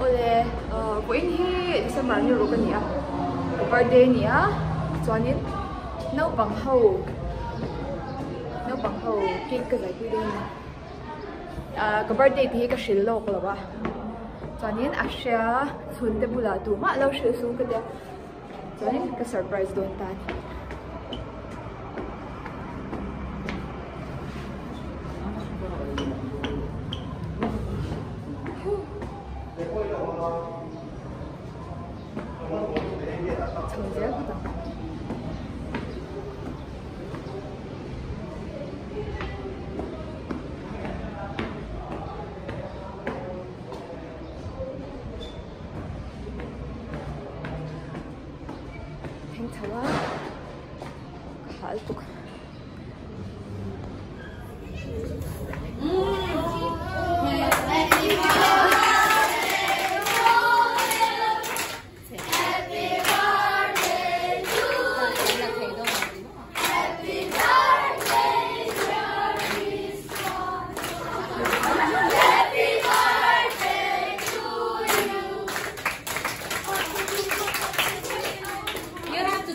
Ole, in here December ni ro kania. Birthday niya. Chuanin no pang ho cake ka zai pui den. Ka birthday thi ka shil lo ko ba. Chuanin asha chun te bula tu ma lo shil su ka de. Chuanin ka surprise don ta.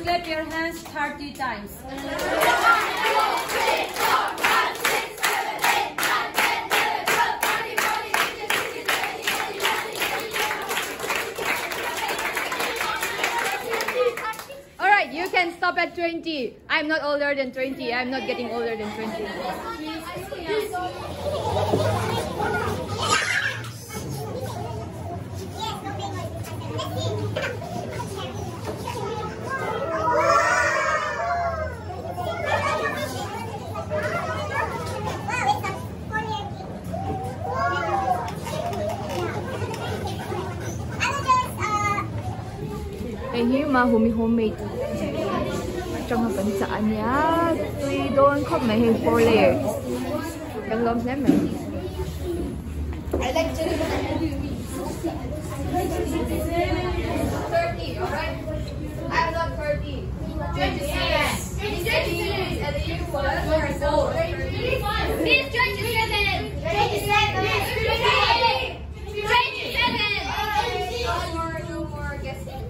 Clap your hands 30 times. Alright, you can stop at 20. I'm not older than 20. I'm not getting older than 20. Here mà homemade trong hợp bánh xả nhá, tuy đôn không mấy hình 4 layer cần lông xem mày. I like to 30, alright? I'm not 30. 27. And the year was 27. Miss 27. 27. 27. No more guessing.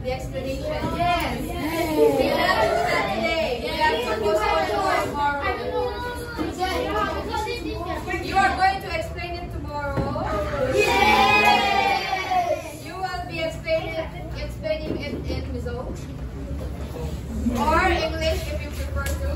The explanation. Yes. We have to do that today. We have to postpone tomorrow. You are going to explain it tomorrow. Yes. You will be explaining it in Mizo or English if you prefer to.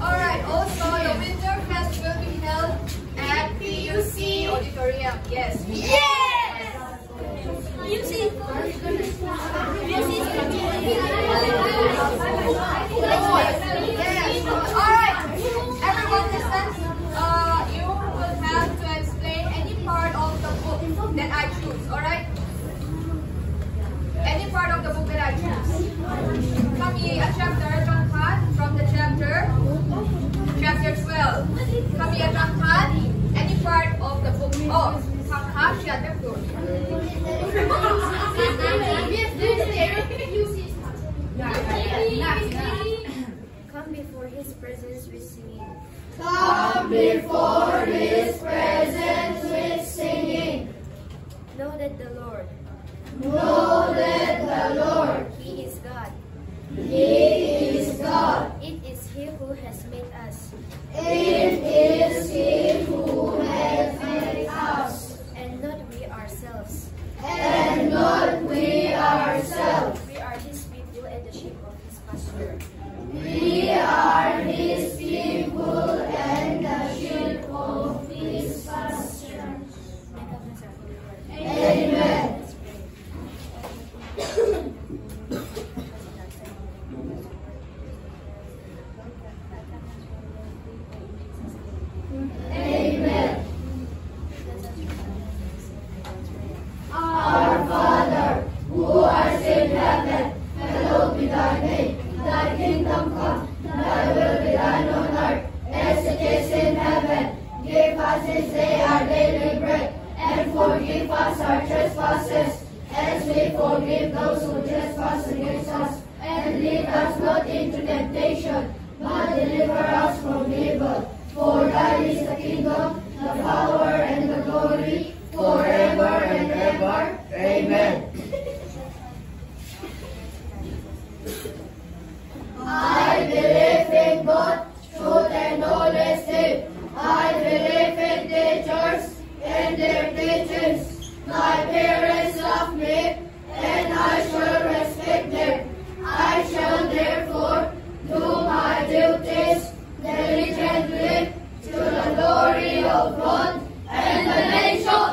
Alright, also the winter fest will be held at PUC Auditorium. Yes. Yes! PUC. Yes. Alright, everyone listen. You will have to explain any part of the book that I choose. Alright? Any part of the book that I choose. Kami a chapter, from the chapter 12. Kami a any part of the book. Oh, chapter 4. Come before his presence with singing. Come before his presence with singing. Know that the Lord, he is God. He is God. It is he who has made us. It is he who has made us. And not we ourselves. And not we ourselves. We are his people and the sheep of his pasture. We are his people and the sheep of his pasture. Amen. Amen. Our Father, who art in heaven, hallowed be thy name. Thy kingdom come, thy will be done on earth, as it is in heaven. Give us this day our daily bread, and forgive us our trespasses, as we forgive those who trespass against us. And lead us not into temptation, but deliver us from evil. For thine is the kingdom, the power, and the glory, forever and ever. Amen. I believe in God, truth and honesty. I believe in teachers and their teachings. My parents love me, and I shall respect them. I shall therefore do my duties diligently to the glory of God and the nation.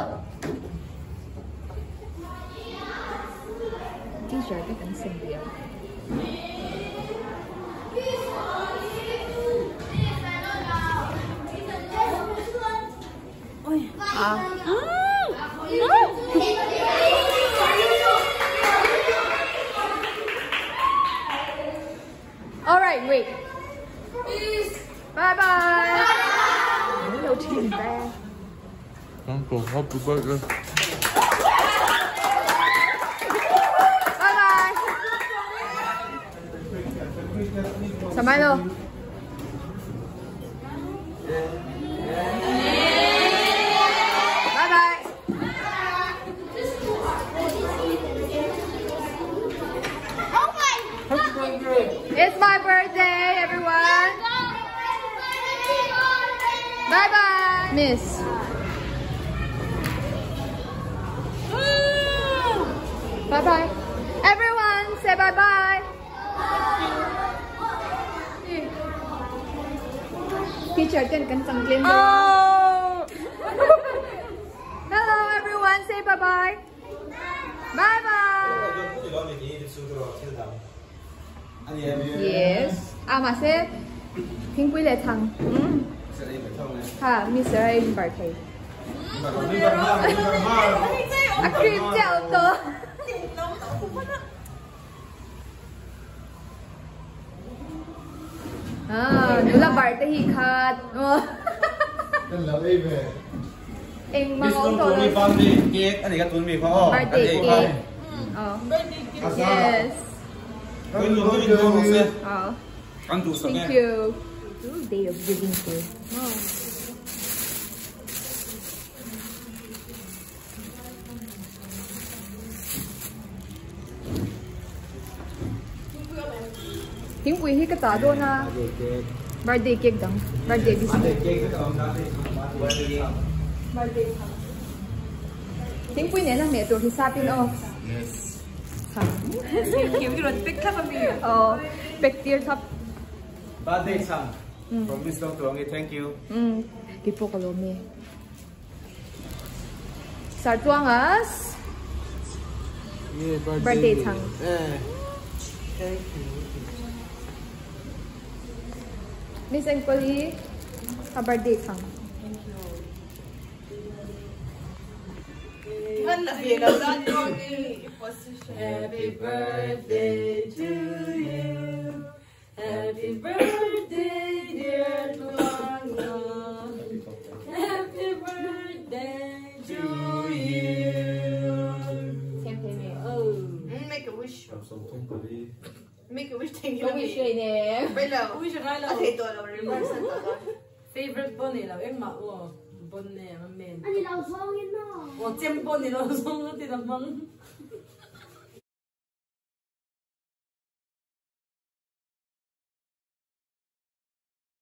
Teacher, you can sing here. All right, wait. Bye bye. Hello, team bear. Uncle, happy birthday. Bye bye. Sa Milo. Bye bye. It's my birthday, everyone. Bye bye, Miss. Bye bye, everyone. Say bye bye. Teacher, can sang oh. Hello, everyone. Say bye bye. Bye bye. Yes. Mà sẽ Pink quý lệ thằng. Ha, Miss Rain birthday. Cream chào cơ. Nếu là birthday thì khát. Em mang ống đồ lên. Cake, anh ấy tuần mì phao. Birthday cake. Yes. Thank you. Day of giving too. Tiếng Pui hi cái tả đô na birthday cake đắng birthday biscuit birthday tiếng Pui này là mẹ tôi thì sao pin ô kiếm cái rồi pick up mình pick tier thấp Birthday song from Miss Dong Tuang. Thank you. Tipo kalau me Sartuangas birthday sang Thank you. Miss Engpoli a birthday sang Happy birthday to you. Happy birthday, dear Tuanga. Happy birthday to you. Make a wish. Make a wish. Thank you. wish nè. Bây giờ Wish ngay là thầy tôi là reverse rồi. favorite bunny là em mặc bunny mà mình. Anh đi lau xong yên nó. 我煎 bunny 咯，送嗰啲就蚊。